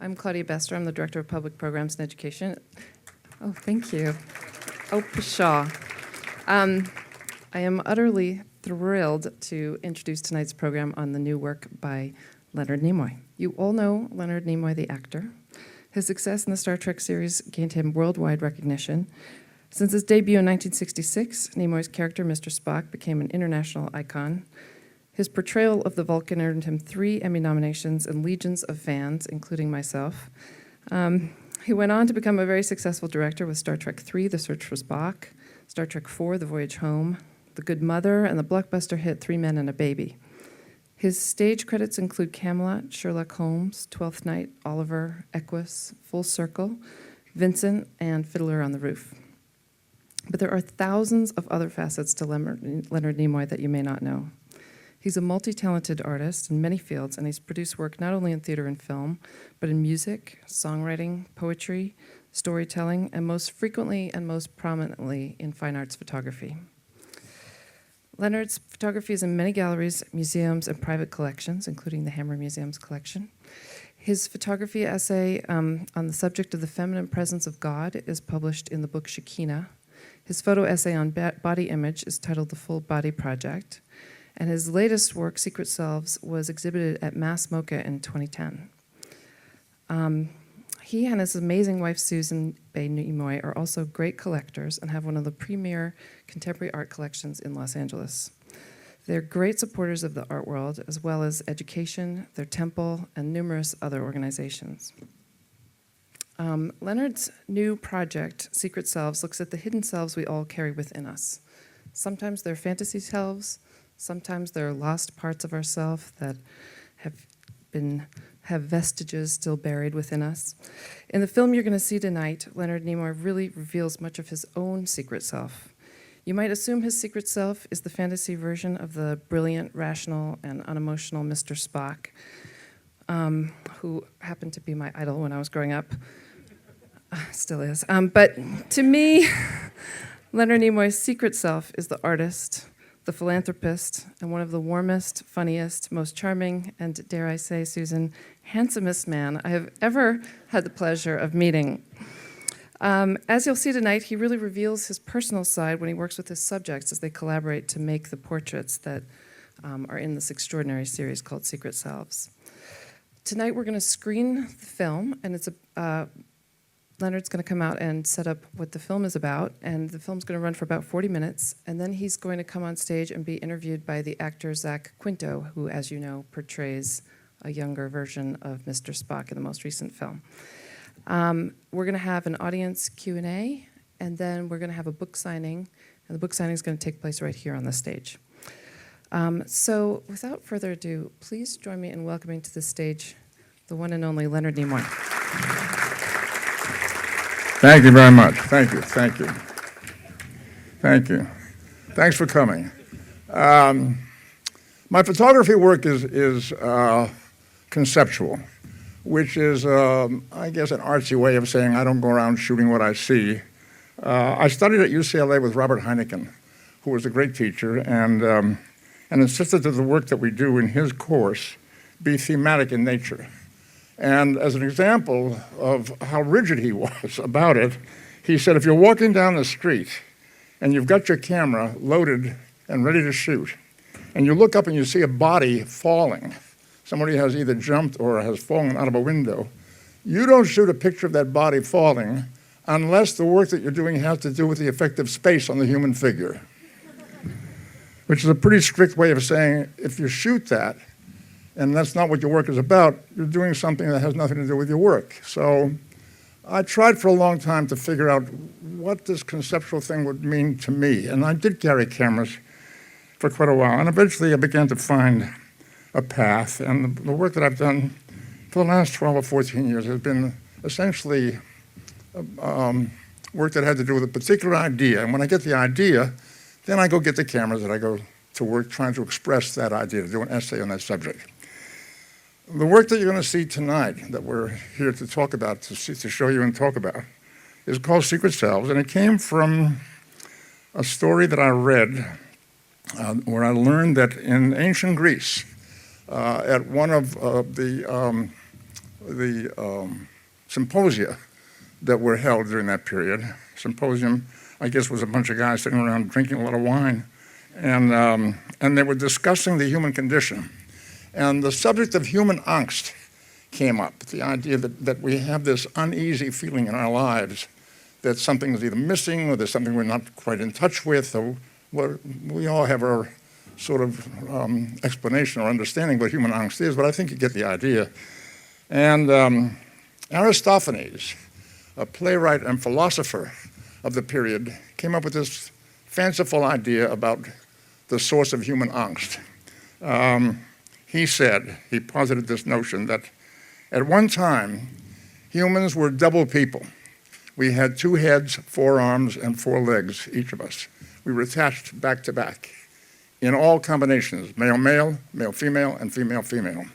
I'm Claudia Bester. I'm the Director of Public Programs and Education. Oh, thank you. Oh, pshaw. I am utterly thrilled to introduce tonight's program on the new work by Leonard Nimoy. You all know Leonard Nimoy, the actor. His success in the Star Trek series gained him worldwide recognition. Since his debut in 1966, Nimoy's character, Mr. Spock, became an international icon. His portrayal of the Vulcan earned him 3 Emmy nominations and legions of fans, including myself. He went on to become a very successful director with Star Trek III, The Search for Spock, Star Trek IV, The Voyage Home, The Good Mother, and the blockbuster hit 3 Men and a Baby. His stage credits include Camelot, Sherlock Holmes, Twelfth Night, Oliver, Equus, Full Circle, Vincent, and Fiddler on the Roof. But there are thousands of other facets to Leonard Nimoy that you may not know. He's a multi-talented artist in many fields, and he's produced work not only in theater and film, but in music, songwriting, poetry, storytelling, and most frequently and most prominently in fine arts photography. Leonard's photography is in many galleries, museums, and private collections, including the Hammer Museum's collection. His photography essay on the subject of the feminine presence of God is published in the book Shekinah. His photo essay on body image is titled The Full Body Project. And his latest work, Secret Selves, was exhibited at Mass MoCA in 2010. He and his amazing wife, Susan Bay Nimoy, are also great collectors and have one of the premier contemporary art collections in Los Angeles. They're great supporters of the art world, as well as education, their temple, and numerous other organizations. Leonard's new project, Secret Selves, looks at the hidden selves we all carry within us. Sometimes they're fantasy selves, sometimes they're lost parts of ourselves that have vestiges still buried within us. In the film you're going to see tonight, Leonard Nimoy really reveals much of his own secret self. You might assume his secret self is the fantasy version of the brilliant, rational, and unemotional Mr. Spock, who happened to be my idol when I was growing up. Still is. But to me, Leonard Nimoy's secret self is the artist, the philanthropist, and one of the warmest, funniest, most charming, and dare I say, Susan, handsomest man I have ever had the pleasure of meeting. As you'll see tonight, he really reveals his personal side when he works with his subjects as they collaborate to make the portraits that are in this extraordinary series called Secret Selves. Tonight we're going to screen the film, and Leonard's going to come out and set up what the film is about, and the film's going to run for about 40 minutes, and then he's going to come on stage and be interviewed by the actor Zach Quinto, who, as you know, portrays a younger version of Mr. Spock in the most recent film. We're going to have an audience Q&A, and then we're going to have a book signing, and the book signing is going to take place right here on the stage. So without further ado, please join me in welcoming to the stage the one and only Leonard Nimoy. Thank you very much. Thank you. Thank you. Thank you. Thanks for coming. My photography work is conceptual, which is, I guess, an artsy way of saying I don't go around shooting what I see. I studied at UCLA with Robert Heineken, who was a great teacher, and insisted that the work that we do in his course be thematic in nature. And as an example of how rigid he was about it, he said, if you're walking down the street and you've got your camera loaded and ready to shoot, and you look up and you see a body falling, somebody has either jumped or has fallen out of a window, you don't shoot a picture of that body falling unless the work that you're doing has to do with the effective space on the human figure. Which is a pretty strict way of saying, if you shoot that, and that's not what your work is about, you're doing something that has nothing to do with your work. So I tried for a long time to figure out what this conceptual thing would mean to me. And I did carry cameras for quite a while. And eventually I began to find a path. And the work that I've done for the last 12 or 14 years has been essentially work that had to do with a particular idea. And when I get the idea, then I go get the cameras and I go to work trying to express that idea, to do an essay on that subject. The work that you're going to see tonight, that we're here to talk about, to show you and talk about, is called Secret Selves, and it came from a story that I read where I learned that in ancient Greece, at one of the symposia that were held during that period. Symposium, I guess, was a bunch of guys sitting around drinking a lot of wine, and they were discussing the human condition. And the subject of human angst came up, the idea that we have this uneasy feeling in our lives that something is either missing or there's something we're not quite in touch with, or we all have our sort of explanation or understanding what human angst is, but I think you get the idea. And Aristophanes, a playwright and philosopher of the period, came up with this fanciful idea about the source of human angst. He posited this notion that at one time, humans were double people. We had 2 heads, 4 arms, and 4 legs, each of us. We were attached back to back in all combinations, male-male, male-female, and female-female.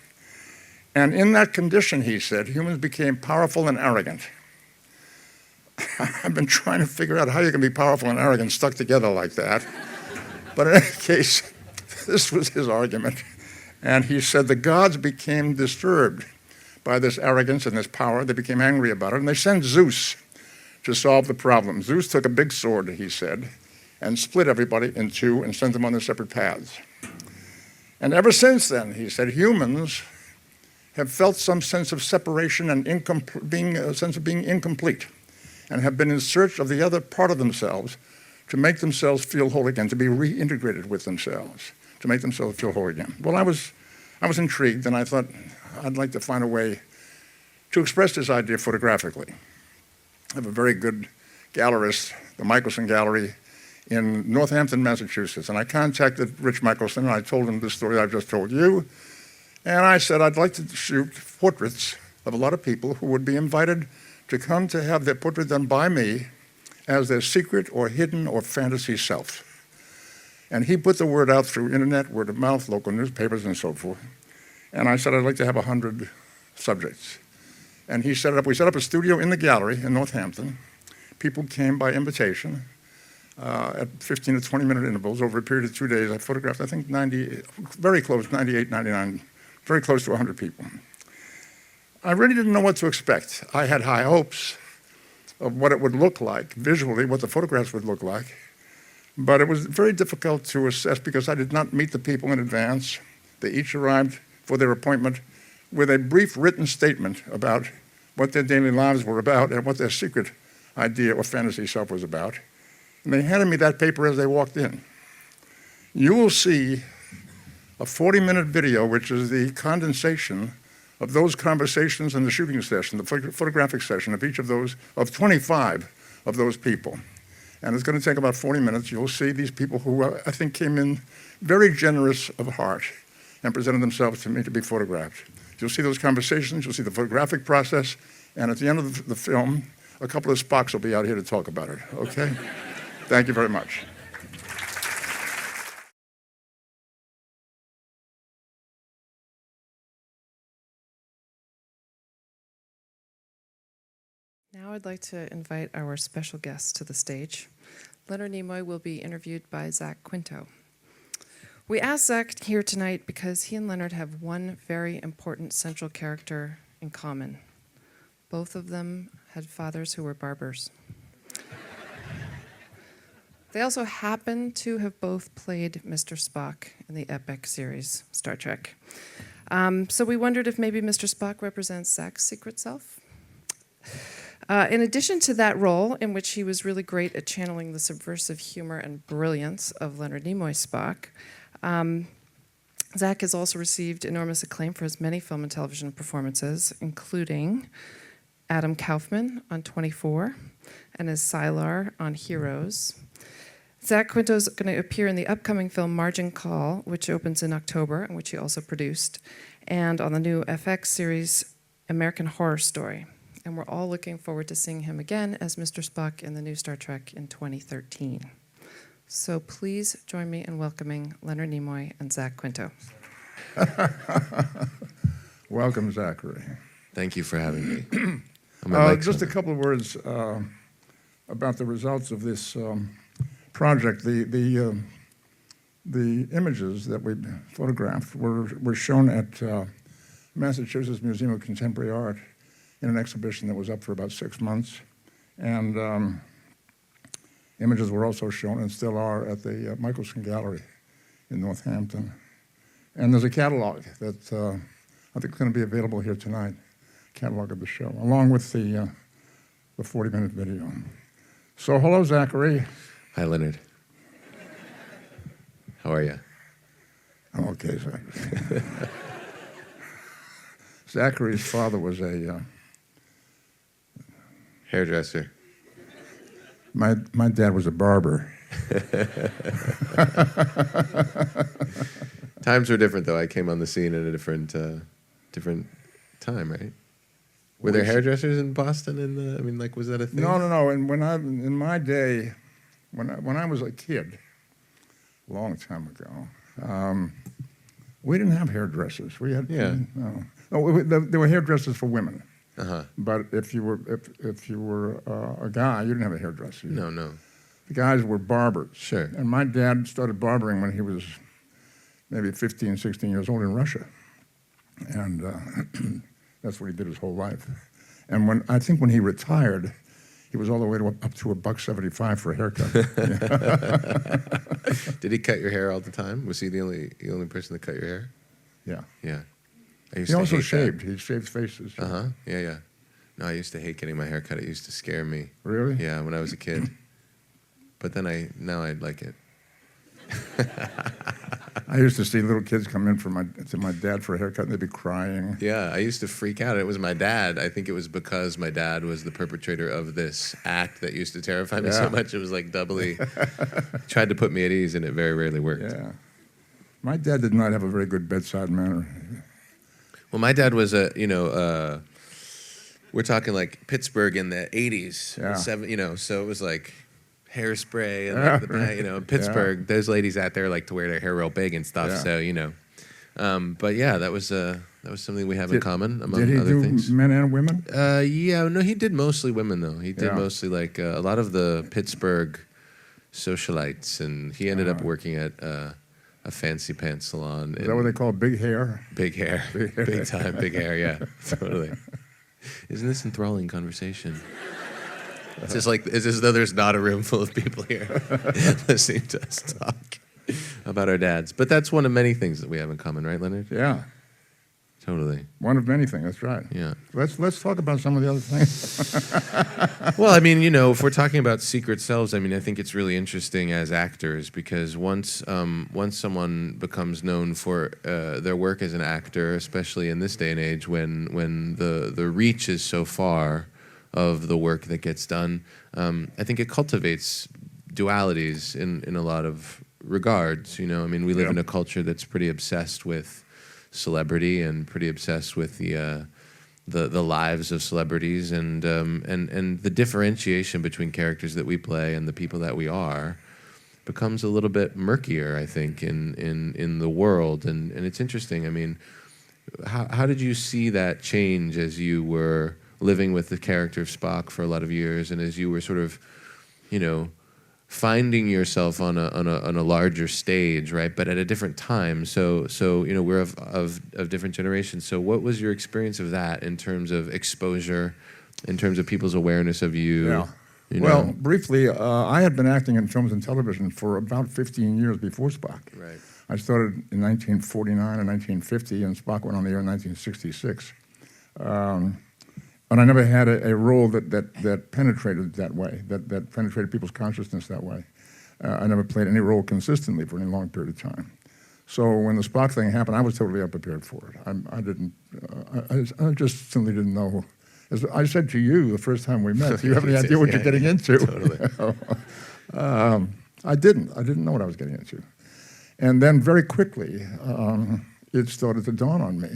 And in that condition, he said, humans became powerful and arrogant. I've been trying to figure out how you can be powerful and arrogant stuck together like that. But in any case, this was his argument. And he said the gods became disturbed by this arrogance and this power. They became angry about it, and they sent Zeus to solve the problem. Zeus took a big sword, he said, and split everybody in 2 and sent them on their separate paths. And ever since then, he said, humans have felt some sense of separation and a sense of being incomplete, and have been in search of the other part of themselves to make themselves feel whole again, to be reintegrated with themselves, to make themselves feel whole again. Well, I was intrigued, and I thought I'd like to find a way to express this idea photographically. I have a very good gallerist, the Michelson Gallery in Northampton, Massachusetts, and I contacted Rich Michelson, and I told him this story I've just told you, and I said I'd like to shoot portraits of a lot of people who would be invited to come to have their portrait done by me as their secret or hidden or fantasy self. And he put the word out through internet, word of mouth, local newspapers, and so forth. And I said I'd like to have 100 subjects. And he set it up. We set up a studio in the gallery in Northampton. People came by invitation at 15 to 20-minute intervals over a period of 2 days. I photographed, I think, 90, very close, 98, 99, very close to 100 people. I really didn't know what to expect. I had high hopes of what it would look like, visually, what the photographs would look like. But it was very difficult to assess because I did not meet the people in advance. They each arrived for their appointment with a brief written statement about what their daily lives were about and what their secret idea or fantasy self was about. And they handed me that paper as they walked in. You will see a 40-minute video, which is the condensation of those conversations in the shooting session, the photographic session of each of those, of 25 of those people. And it's going to take about 40 minutes. You'll see these people who I think came in very generous of heart and presented themselves to me to be photographed. You'll see those conversations, you'll see the photographic process, and at the end of the film, a couple of Spocks will be out here to talk about it, okay? Thank you very much. Now I'd like to invite our special guest to the stage. Leonard Nimoy will be interviewed by Zach Quinto. We asked Zach here tonight because he and Leonard have one very important central character in common. Both of them had fathers who were barbers. They also happen to have both played Mr. Spock in the epic series, Star Trek. So we wondered if maybe Mr. Spock represents Zach's secret self. In addition to that role, in which he was really great at channeling the subversive humor and brilliance of Leonard Nimoy's Spock, Zach has also received enormous acclaim for his many film and television performances, including Adam Kaufman on 24 and as Sylar on Heroes. Zach Quinto is going to appear in the upcoming film Margin Call, which opens in October, and which he also produced, and on the new FX series American Horror Story. And we're all looking forward to seeing him again as Mr. Spock in the new Star Trek in 2013. So please join me in welcoming Leonard Nimoy and Zach Quinto. Welcome, Zachary. Thank you for having me. Just a couple of words about the results of this project. The images that we photographed were shown at Massachusetts Museum of Contemporary Art in an exhibition that was up for about 6 months. And images were also shown and still are at the Michelson Gallery in Northampton. And there's a catalog that I think is going to be available here tonight, catalog of the show, along with the 40-minute video. So hello, Zachary. Hi, Leonard. How are you? I'm okay, Zachary. Zachary's father was a... Hairdresser. My dad was a barber. Times were different, though. I came on the scene at a different time, right? Were there hairdressers in Boston? Was that a thing? No. And in my day, when I was a kid, a long time ago, we didn't have hairdressers. We had there were hairdressers for women. Uh-huh. But if you were a guy, you didn't have a hairdresser. No. The guys were barbers. Sure. And my dad started barbering when he was maybe 15, 16 years old in Russia. And that's what he did his whole life. And I think when he retired, he was all the way up to $1.75 for a haircut. Did he cut your hair all the time? Was he the only person that cut your hair? Yeah. Yeah. He also shaved. He shaved faces. Uh-huh. Yeah. No, I used to hate getting my hair cut. It used to scare me. Really? Yeah, when I was a kid. But then now I like it. I used to see little kids come in to my dad for a haircut, and they'd be crying. Yeah, I used to freak out. It was my dad. I think it was because my dad was the perpetrator of this act that used to terrify me so much. It was like doubly... tried to put me at ease, and it very rarely worked. Yeah. My dad did not have a very good bedside manner. Well, my dad was we're talking like Pittsburgh in the 80s, Yeah. so it was like hairspray and Pittsburgh, those ladies out there like to wear their hair real big and stuff, but yeah, that was something we have in common among other things. Did he do men and women? No, he did mostly women though. He did mostly like a lot of the Pittsburgh socialites, and he ended up working at a fancy pants salon. Is that what they call big hair? Big hair. Big time, big hair, yeah. Totally. Isn't this enthralling conversation? It's as though there's not a room full of people here listening to us talk about our dads. But that's one of many things that we have in common, right, Leonard? Yeah. Totally. One of many things, that's right. Yeah. Let's talk about some of the other things. Well, if we're talking about secret selves, I think it's really interesting as actors, because once someone becomes known for their work as an actor, especially in this day and age when the reach is so far of the work that gets done, I think it cultivates dualities in a lot of regards. We live in a culture that's pretty obsessed with celebrity and pretty obsessed with the lives of celebrities, and the differentiation between characters that we play and the people that we are becomes a little bit murkier, I think, in the world. And it's interesting. How did you see that change as you were living with the character of Spock for a lot of years, and as you were sort of, finding yourself on a larger stage, right? But at a different time. So we're of different generations. So what was your experience of that in terms of exposure, in terms of people's awareness of you? Yeah. Well, briefly, I had been acting in films and television for about 15 years before Spock. Right. I started in 1949 and 1950, and Spock went on the air in 1966. But I never had a role that penetrated that way, that penetrated people's consciousness that way. I never played any role consistently for any long period of time. So when the Spock thing happened, I was totally unprepared for it. I just simply didn't know. As I said to you the first time we met, do you have any idea what you're getting into? Totally. I didn't know what I was getting into. And then very quickly, it started to dawn on me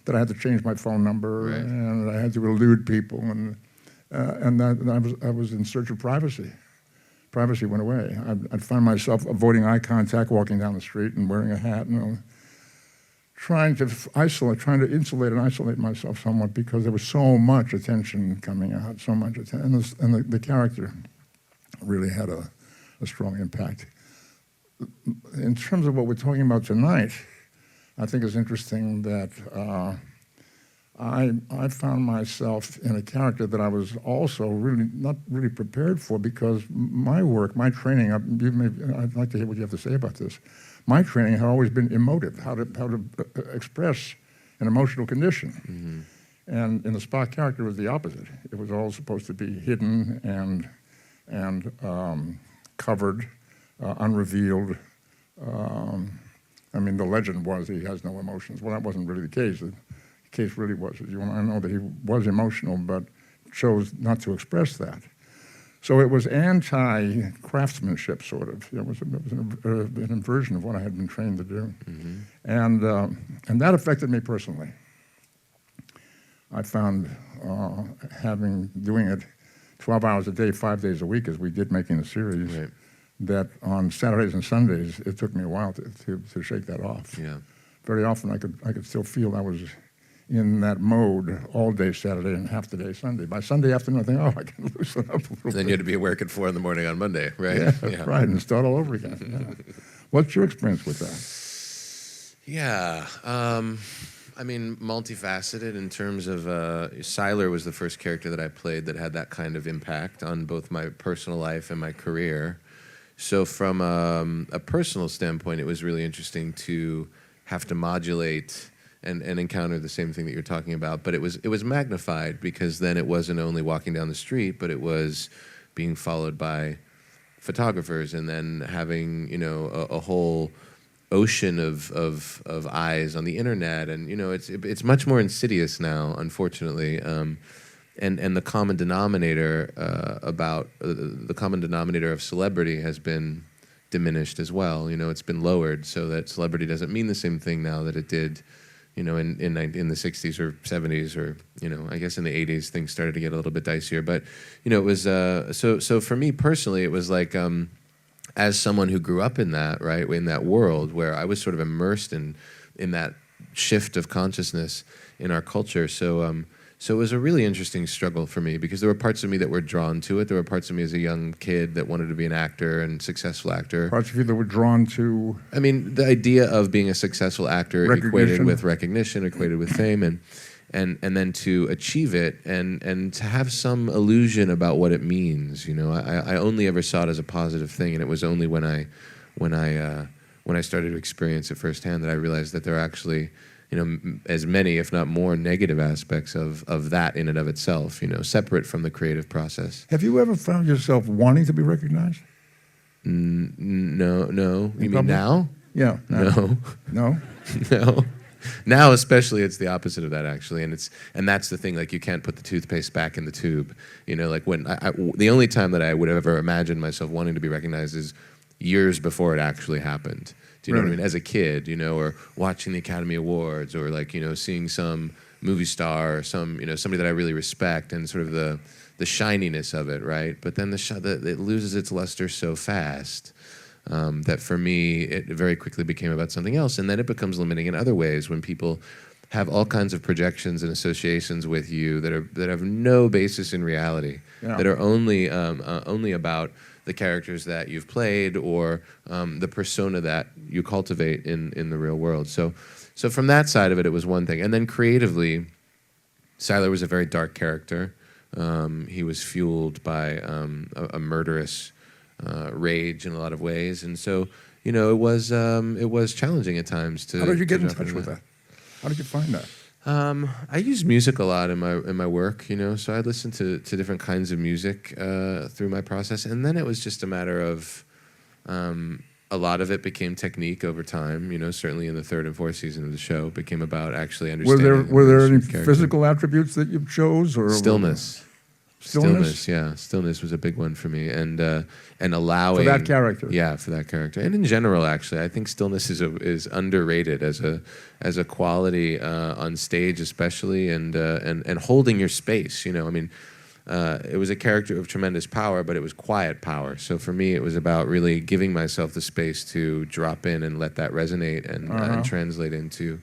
that I had to change my phone number, right, and I had to elude people, and that I was in search of privacy. Privacy went away. I'd find myself avoiding eye contact, walking down the street, and wearing a hat, trying to insulate and isolate myself somewhat, because there was so much attention coming out, so much attention, and the character really had a strong impact. In terms of what we're talking about tonight, I think it's interesting that I found myself in a character that I was also really not really prepared for, because my work, my training, I'd like to hear what you have to say about this. My training had always been emotive, how to express an emotional condition. Mm-hmm. And in the Spock character, it was the opposite. It was all supposed to be hidden and covered, unrevealed. I mean, the legend was he has no emotions. Well, that wasn't really the case. The case really was, I know that he was emotional, but chose not to express that. So it was anti-craftsmanship, sort of. It was an inversion of what I had been trained to do. Mm-hmm. And that affected me personally. I found doing it 12 hours a day, 5 days a week, as we did making the series, Right. that on Saturdays and Sundays, it took me a while to shake that off. Yeah. Very often I could still feel I was in that mode all day Saturday and half the day Sunday. By Sunday afternoon, I think, oh, I can loosen up a little bit. Then you had to be at work at 4 in the morning on Monday, right? Yeah, that's right, and start all over again. Yeah. What's your experience with that? Yeah. I mean, multifaceted in terms of Siler was the first character that I played that had that kind of impact on both my personal life and my career. So from a personal standpoint, it was really interesting to have to modulate and encounter the same thing that you're talking about. But it was magnified, because then it wasn't only walking down the street, but it was being followed by photographers, and then having, you know, a whole ocean of eyes on the internet. And, you know, it's much more insidious now, unfortunately. And the common denominator the common denominator of celebrity has been diminished as well. You know, it's been lowered, so that celebrity doesn't mean the same thing now that it did, you know, in the 60s or 70s, or, you know, I guess in the 80s things started to get a little bit dicier. But, you know, it was so for me personally, it was like, as someone who grew up in that, right, in that world where I was sort of immersed in that shift of consciousness in our culture. So it was a really interesting struggle for me, because there were parts of me that were drawn to it. There were parts of me as a young kid that wanted to be an actor and successful actor. Parts of you that were drawn to... I mean, the idea of being a successful actor equated with recognition, equated with fame, and then to achieve it and to have some illusion about what it means. You know, I only ever saw it as a positive thing, and it was only when I started to experience it firsthand that I realized that there are actually, you know, as many, if not more, negative aspects of that in and of itself, you know, separate from the creative process. Have you ever found yourself wanting to be recognized? No. You mean public? now? Yeah. No. No? No. Now, especially, it's the opposite of that, actually, and that's the thing. Like, you can't put the toothpaste back in the tube. You know, like when the only time that I would have ever imagined myself wanting to be recognized is years before it actually happened. Do you know what I mean? As a kid, you know, or watching the Academy Awards, or, like, you know, seeing some movie star or some, you know, somebody that I really respect, and sort of the shininess of it, right? But then it loses its luster so fast that for me, it very quickly became about something else. And then it becomes limiting in other ways, when people have all kinds of projections and associations with you that have no basis in reality, that are only about the characters that you've played, or the persona that you cultivate in the real world. So from that side of it, it was one thing. And then creatively, Siler was a very dark character. He was fueled by a murderous rage in a lot of ways, and so, you know, it was challenging at times to. How did you get in jump touch into with that? How did you find that? I use music a lot in my work, you know, so I listen to different kinds of music through my process, and then it was just a matter of a lot of it became technique over time, you know. Certainly in the third and fourth season of the show, it became about actually understanding. Were there any physical attributes that you chose, or stillness? Stillness? Yeah, stillness was a big one for me, and allowing For that character. Yeah, for that character, and in general, actually, I think stillness is underrated as a quality on stage, especially, and holding your space. You know, I mean, it was a character of tremendous power, but it was quiet power. So for me, it was about really giving myself the space to drop in and let that resonate and translate into.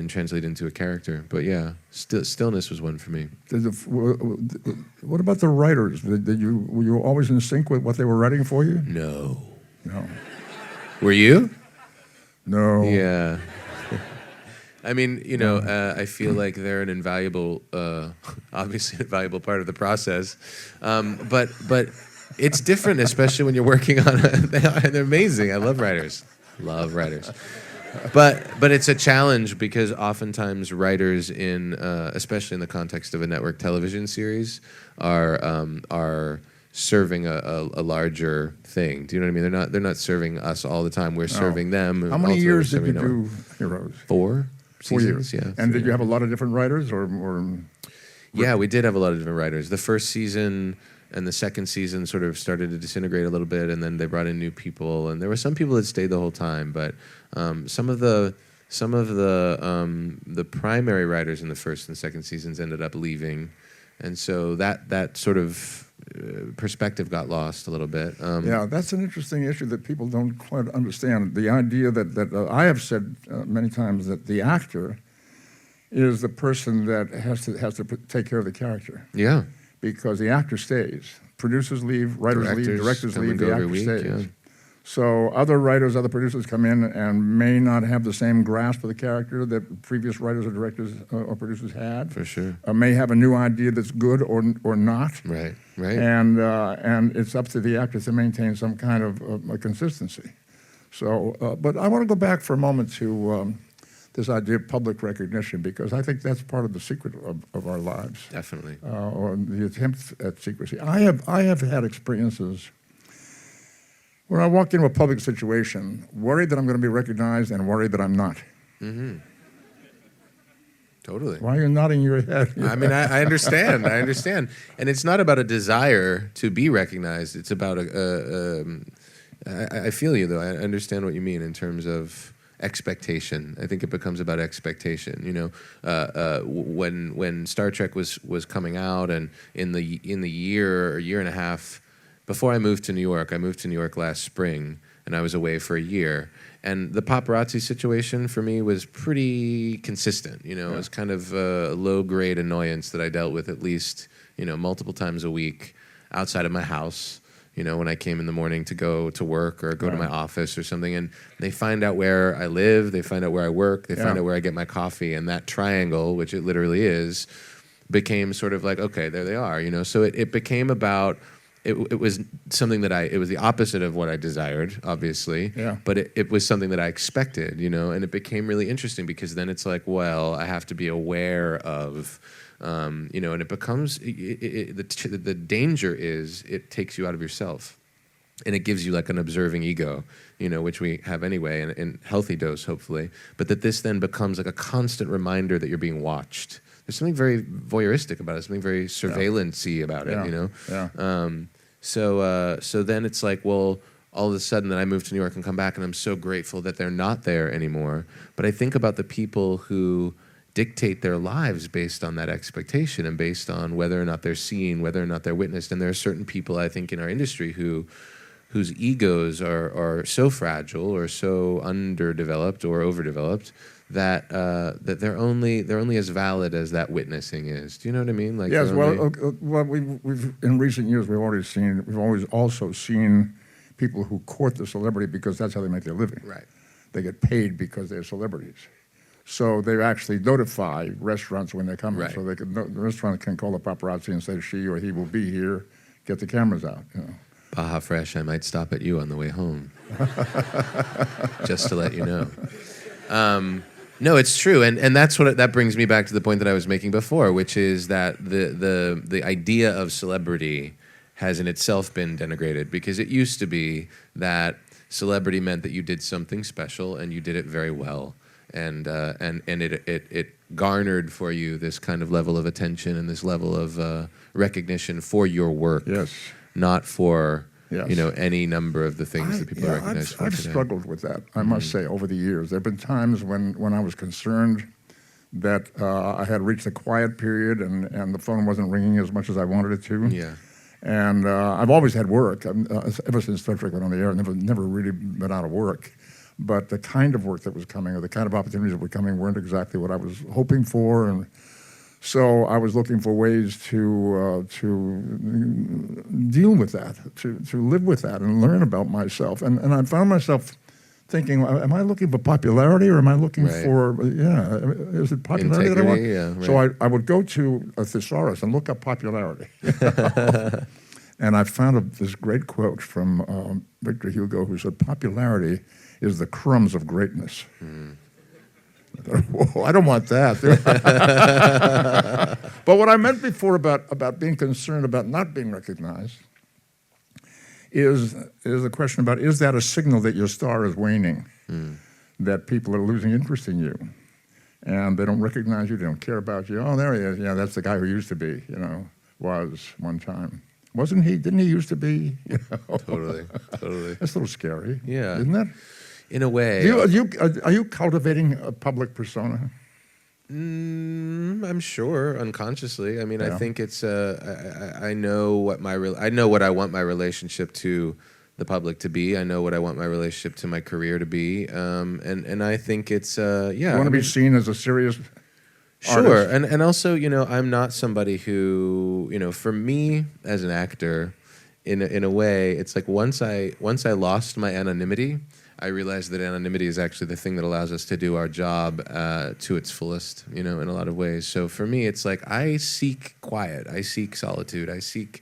Translate into a character. But yeah, stillness was one for me. What about the writers? Were you always in sync with what they were writing for you? No. No. Were you? No. Yeah. I mean, I feel like they're an invaluable, obviously an invaluable part of the process. But it's different, especially when you're working on they're amazing. I love writers. Love writers. But it's a challenge because oftentimes writers especially in the context of a network television series are serving a larger thing. Do you know what I mean? They're not serving us all the time. We're serving them. How many Ultimately, years we're did you serving do Heroes? 4 4 seasons, years. yeah. And did you have a lot of different writers, or? Yeah, we did have a lot of different writers. The first season and the second season sort of started to disintegrate a little bit, and then they brought in new people. And there were some people that stayed the whole time, but some of the primary writers in the first and second seasons ended up leaving, and so that sort of perspective got lost a little bit. Yeah, that's an interesting issue that people don't quite understand. The idea that I have said many times that the actor is the person that has to take care of the character. Yeah. Because the actor stays. Producers leave, writers leave, directors come and leave, go the every actor week, stays. yeah. So other writers, other producers come in and may not have the same grasp of the character that previous writers or directors or producers had. For sure. May have a new idea that's good or not. Right. And it's up to the actor to maintain some kind of a consistency. So, but I want to go back for a moment to this idea of public recognition, because I think that's part of the secret of our lives. Definitely. Or the attempt at secrecy. I have had experiences where I walked into a public situation, worried that I'm going to be recognized and worried that I'm not. Mm-hmm. Totally. Why are you nodding your head? I mean, I understand. I understand. And it's not about a desire to be recognized. It's about I feel you, though. I understand what you mean in terms of expectation. I think it becomes about expectation. When Star Trek was coming out, and in the year and a half before I moved to New York last spring, and I was away for a year. And the paparazzi situation for me was pretty consistent. It was kind of a low-grade annoyance that I dealt with at least, multiple times a week outside of my house. When I came in the morning to go to work or go to my office or something, and they find out where I live, they find out where I work, they find out where I get my coffee, and that triangle, which it literally is, became sort of like, okay, there they are. So it became about. It was something it was the opposite of what I desired, obviously, but it was something that I expected, and it became really interesting because then it's like, well, I have to be aware of, and it becomes, the danger is it takes you out of yourself, and it gives you like an observing ego, which we have anyway, in healthy dose, hopefully, but that this then becomes like a constant reminder that you're being watched. There's something very voyeuristic about it, something very surveillance-y about it, So then it's like, well, all of a sudden then I move to New York and come back, and I'm so grateful that they're not there anymore. But I think about the people who dictate their lives based on that expectation and based on whether or not they're seen, whether or not they're witnessed. And there are certain people, I think, in our industry whose egos are so fragile or so underdeveloped or overdeveloped that they're only as valid as that witnessing is. Do you know what I mean? Like, yes. Well, we've in recent years we've always also seen people who court the celebrity because that's how they make their living. Right. They get paid because they're celebrities. So they actually notify restaurants when they come in. So the restaurant can call the paparazzi and say she or he will be here. Get the cameras out. Baja Fresh, I might stop at you on the way home. Just to let you know. No, it's true, and that's that brings me back to the point that I was making before, which is that the idea of celebrity has in itself been denigrated, because it used to be that celebrity meant that you did something special and you did it very well, and it garnered for you this kind of level of attention and this level of recognition for your work, not for any number of the things that people recognize for I've today. struggled with that, I must say, over the years. There have been times when I was concerned that I had reached a quiet period and the phone wasn't ringing as much as I wanted it to. Yeah. And I've always had work. Ever since Star Trek went on the air, I've never really been out of work. But the kind of work that was coming, or the kind of opportunities that were coming, weren't exactly what I was hoping for. And so I was looking for ways to deal with that, to live with that and learn about myself. And I found myself thinking, am I looking for popularity or am I looking Right. for, is it popularity that I want? Integrity, yeah, So right. I would go to a thesaurus and look up popularity. And I found this great quote from Victor Hugo, who said, popularity is the crumbs of greatness. I thought, whoa, I don't want that. But what I meant before about being concerned about not being recognized is a question about, is that a signal that your star is waning, that people are losing interest in you, and they don't recognize you, they don't care about you. Oh, there he is. Yeah, that's the guy who used to be, was one time. Wasn't he? Didn't he used to be? Totally. That's a little scary. Yeah. Isn't it? In a way. Are you cultivating a public persona? I'm sure unconsciously. I mean, Yeah. I think it's. I know what I know what I want my relationship to the public to be. I know what I want my relationship to my career to be. And I think it's. Yeah. You want to be seen as a serious Sure, artist? and also, I'm not somebody who, for me as an actor, in a way, it's like once I lost my anonymity, I realized that anonymity is actually the thing that allows us to do our job to its fullest, in a lot of ways. So for me, it's like I seek quiet, I seek solitude, I seek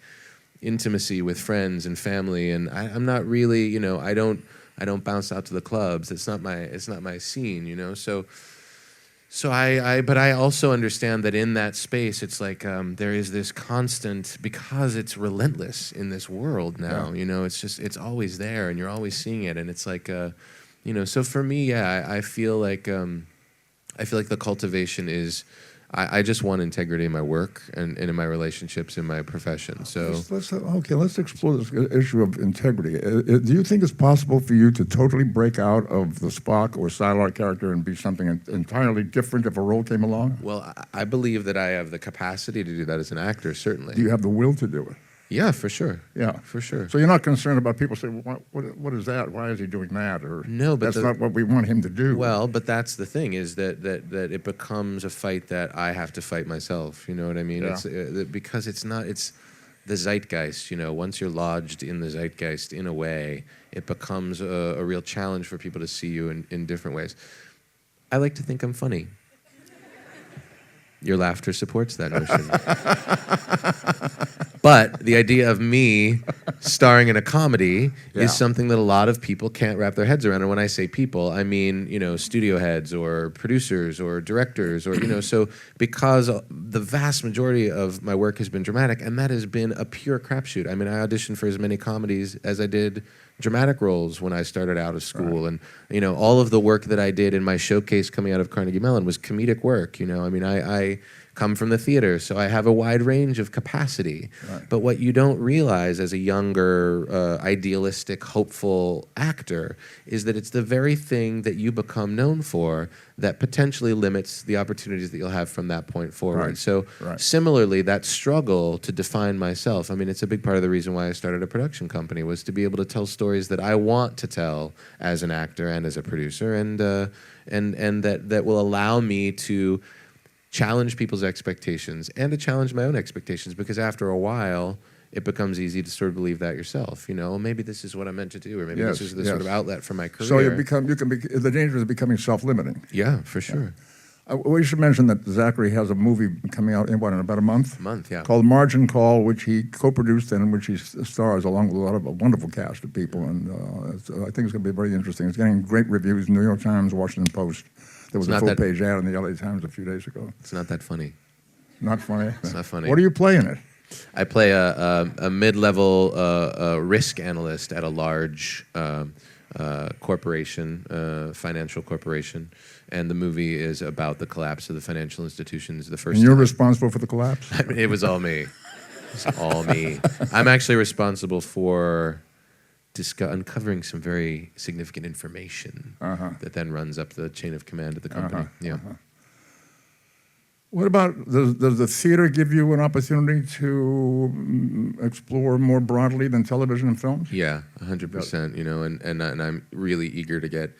intimacy with friends and family, and I'm not really, I don't bounce out to the clubs. It's not my scene, But I also understand that in that space, it's like there is this constant, because it's relentless in this world now. Yeah. It's always there, and you're always seeing it, and it's like, So for me, yeah, I feel like the cultivation is, I just want integrity in my work and in my relationships in my profession. So Let's explore this issue of integrity. Do you think it's possible for you to totally break out of the Spock or Sylar character and be something entirely different if a role came along? well, I believe that I have the capacity to do that as an actor, certainly. Do you have the will to do it? Yeah, for sure. Yeah, For sure. So you're not concerned about people saying, what is that? Why is he doing that? Or No, but that's not what we want him to do. Well, but that's the thing, is that it becomes a fight that I have to fight myself. You know what I mean? Yeah. It's because it's the zeitgeist. Once you're lodged in the zeitgeist, in a way, it becomes a real challenge for people to see you in different ways. I like to think I'm funny. Your laughter supports that notion. But the idea of me starring in a comedy Yeah. is something that a lot of people can't wrap their heads around. And when I say people, I mean, studio heads or producers or directors or, so because the vast majority of my work has been dramatic, and that has been a pure crapshoot. I mean, I auditioned for as many comedies as I did dramatic roles when I started out of school. Right. And, all of the work that I did in my showcase coming out of Carnegie Mellon was comedic work. I mean, I come from the theater, so I have a wide range of capacity. Right. But what you don't realize as a younger, idealistic, hopeful actor is that it's the very thing that you become known for that potentially limits the opportunities that you'll have from that point forward. Right. So Right. similarly, that struggle to define myself, I mean, it's a big part of the reason why I started a production company, was to be able to tell stories that I want to tell as an actor and as a producer, and that will allow me to challenge people's expectations and to challenge my own expectations, because after a while, it becomes easy to sort of believe that yourself. Maybe this is what I'm meant to do, or maybe Yes, this is the sort of yes. outlet for my career. So the danger is becoming self-limiting. Yeah, for sure. We should mention that Zachary has a movie coming out in about a month? Yeah. Called Margin Call, which he co-produced and in which he stars along with a wonderful cast of people. And I think it's going to be very interesting. It's getting great reviews, New York Times, Washington Post. There was It's a not full-page ad in the LA Times a few days ago. It's not that funny. Not funny? It's not funny. What do you play in it? I play a mid-level risk analyst at a large corporation, financial corporation, and the movie is about the collapse of the financial institutions. The first And you're time. responsible for the collapse? I mean, it was all me. It's all me. I'm actually responsible for uncovering some very significant information that then runs up the chain of command at the company. What about, does the theater give you an opportunity to explore more broadly than television and films? Yeah, 100%. And I'm really eager to get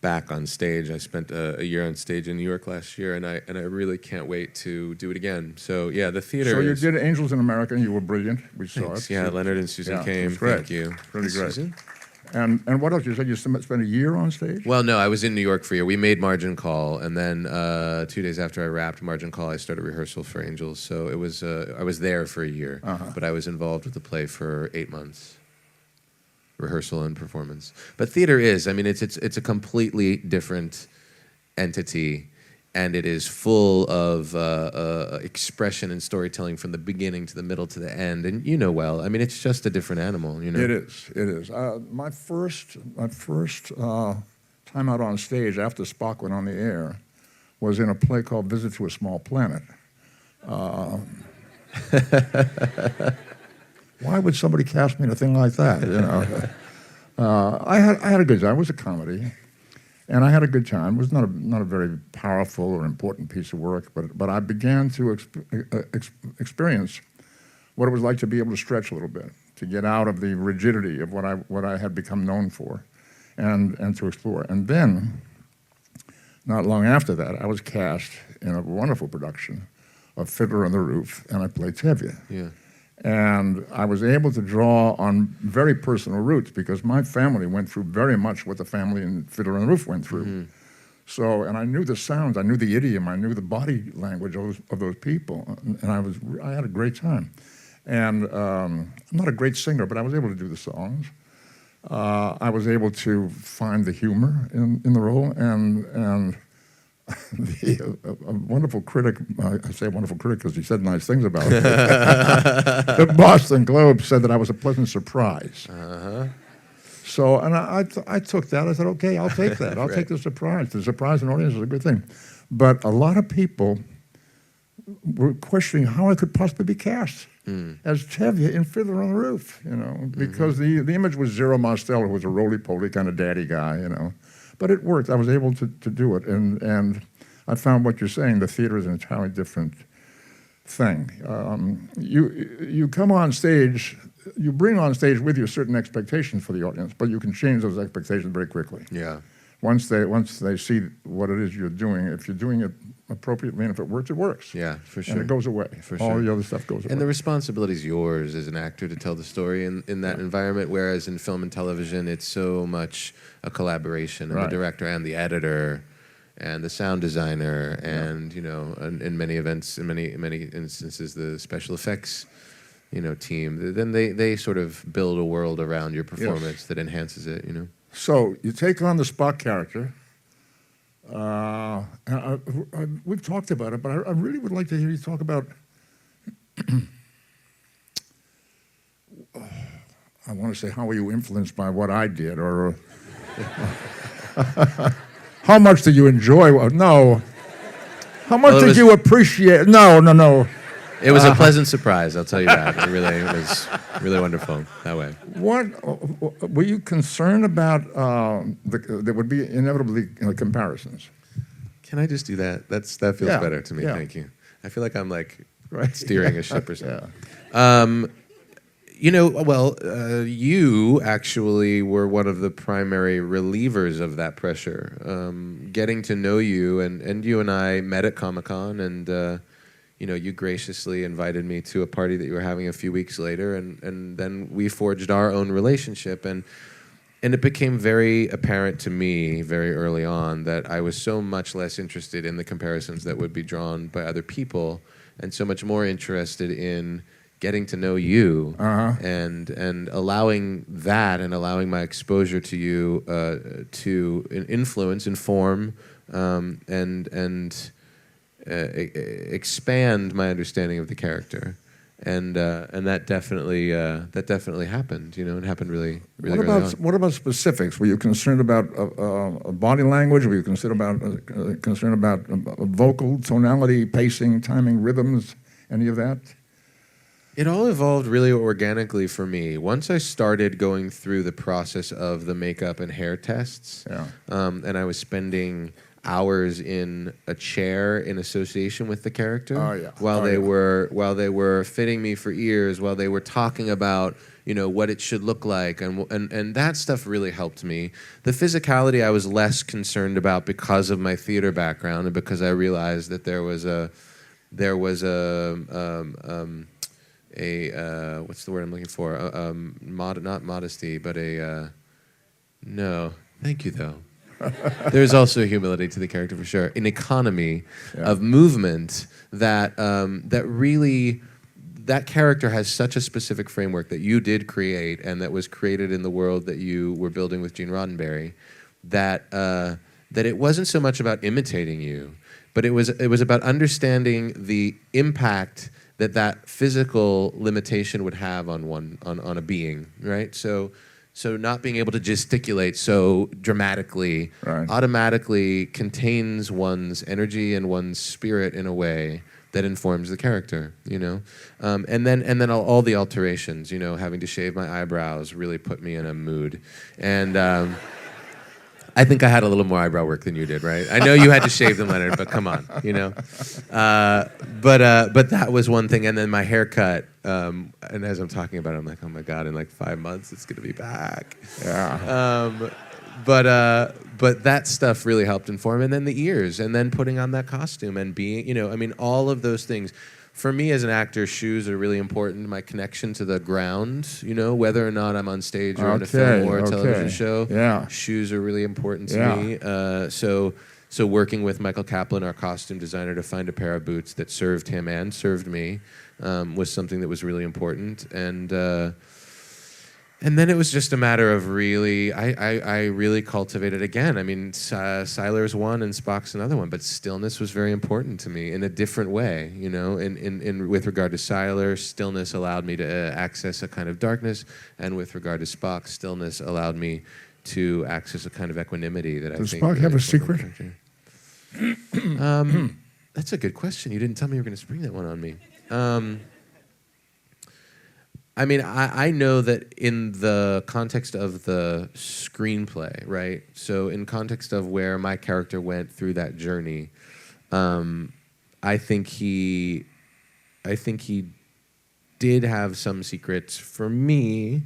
back on stage. I spent a year on stage in New York last year, and I really can't wait to do it again. So yeah, the theater. So you is, did Angels in America, and you were brilliant. We saw Thanks. it. Yeah, Leonard and Susan Yeah, it came. was great. Thank you. Really great. Susan? And what else? You said you spent a year on stage? Well, no, I was in New York for a year. We made Margin Call, and then 2 days after I wrapped Margin Call, I started rehearsal for Angels. So it was I was there for a year, but I was involved with the play for 8 months, rehearsal and performance. But theater is, I mean, it's a completely different entity, and it is full of expression and storytelling from the beginning to the middle to the end. And you know well, I mean, it's just a different animal, you know? It is, it is. My first time out on stage after Spock went on the air was in a play called Visit to a Small Planet. Why would somebody cast me in a thing like that, you know? I had a good time. It was a comedy. And I had a good time. It was not a very powerful or important piece of work, but I began to experience what it was like to be able to stretch a little bit, to get out of the rigidity of what I had become known for, and to explore. And then, not long after that, I was cast in a wonderful production of Fiddler on the Roof, and I played Tevye. Yeah. And I was able to draw on very personal roots because my family went through very much what the family in Fiddler on the Roof went through. So, and I knew the sounds, I knew the idiom, I knew the body language of those people, and I had a great time. And I'm not a great singer, but I was able to do the songs. I was able to find the humor in the role, and a wonderful critic, I say a wonderful critic because he said nice things about it. The Boston Globe said that I was a pleasant surprise. So, and I took that. I said, okay, I'll take that. I'll take the surprise. The surprise in an audience is a good thing. But a lot of people were questioning how I could possibly be cast as Tevye in Fiddler on the Roof, you know, because the image was Zero Mostel, who was a roly-poly kind of daddy guy, you know. But it worked. I was able to do it, and I found what you're saying. The theater is an entirely different thing. You come on stage, you bring on stage with you certain expectations for the audience, but you can change those expectations very quickly. Yeah. Once they see what it is you're doing, if you're doing it appropriately and if it works. Yeah, for sure. And it goes away. For All sure. the other stuff goes away. And the responsibility is yours as an actor to tell the story in that environment, whereas in film and television, it's so much a collaboration of the director and the editor and the sound designer and, you know, in many events, in many instances, the special effects, you know, team. Then they sort of build a world around your performance that enhances it, you know. So you take on the Spock character. We've talked about it, but I really would like to hear you talk about. I want to say, how were you influenced by what I did, or how much did you enjoy? No, how much did you appreciate? No. It was a pleasant surprise, I'll tell you that. It was really wonderful that way. What were you concerned about? There would be inevitably comparisons. Can I just do that? That feels better to me. Thank you. I feel like I'm like steering a ship or something. You know, well, you actually were one of the primary relievers of that pressure. Getting to know you, and you and I met at Comic-Con, and you know, you graciously invited me to a party that you were having a few weeks later, and then we forged our own relationship, and it became very apparent to me very early on that I was so much less interested in the comparisons that would be drawn by other people, and so much more interested in getting to know you and allowing that and allowing my exposure to you to influence, inform, and expand my understanding of the character, and that definitely happened. You know, it happened really early on. What about specifics? Were you concerned about body language? Were you concerned about vocal tonality, pacing, timing, rhythms, any of that? It all evolved really organically for me. Once I started going through the process of the makeup and hair tests, and I was spending hours in a chair in association with the character while they were fitting me for ears, while they were talking about, you know, what it should look like, and that stuff really helped me. The physicality I was less concerned about because of my theater background and because I realized that there was a what's the word I'm looking for? Not modesty, but No. Thank you, though. There's also humility to the character for sure. An economy of movement that that character has such a specific framework that you did create and that was created in the world that you were building with Gene Roddenberry, that it wasn't so much about imitating you, but it was about understanding the impact that physical limitation would have on a being, right? So not being able to gesticulate so dramatically automatically contains one's energy and one's spirit in a way that informs the character, you know? And then all the alterations, you know, having to shave my eyebrows really put me in a mood. And I think I had a little more eyebrow work than you did, right? I know you had to shave them, Leonard, but come on, you know? But that was one thing. And then my haircut, and as I'm talking about it, I'm like, oh my God, in like 5 months, it's gonna be back. Yeah. But that stuff really helped inform. And then the ears, and then putting on that costume and being, you know, I mean, all of those things. For me as an actor, shoes are really important. My connection to the ground, you know, whether or not I'm on stage or in a film or a television show, shoes are really important to me. So working with Michael Kaplan, our costume designer, to find a pair of boots that served him and served me was something that was really important. And then it was just a matter of really, I really cultivated again. I mean, Siler's one and Spock's another one, but stillness was very important to me in a different way, you know. In with regard to Siler, stillness allowed me to access a kind of darkness, and with regard to Spock, stillness allowed me to access a kind of equanimity that I think. Does Spock have a secret? That's a good question. You didn't tell me you were going to spring that one on me. I mean, I know that in the context of the screenplay, right? So in context of where my character went through that journey, I think he did have some secrets for me,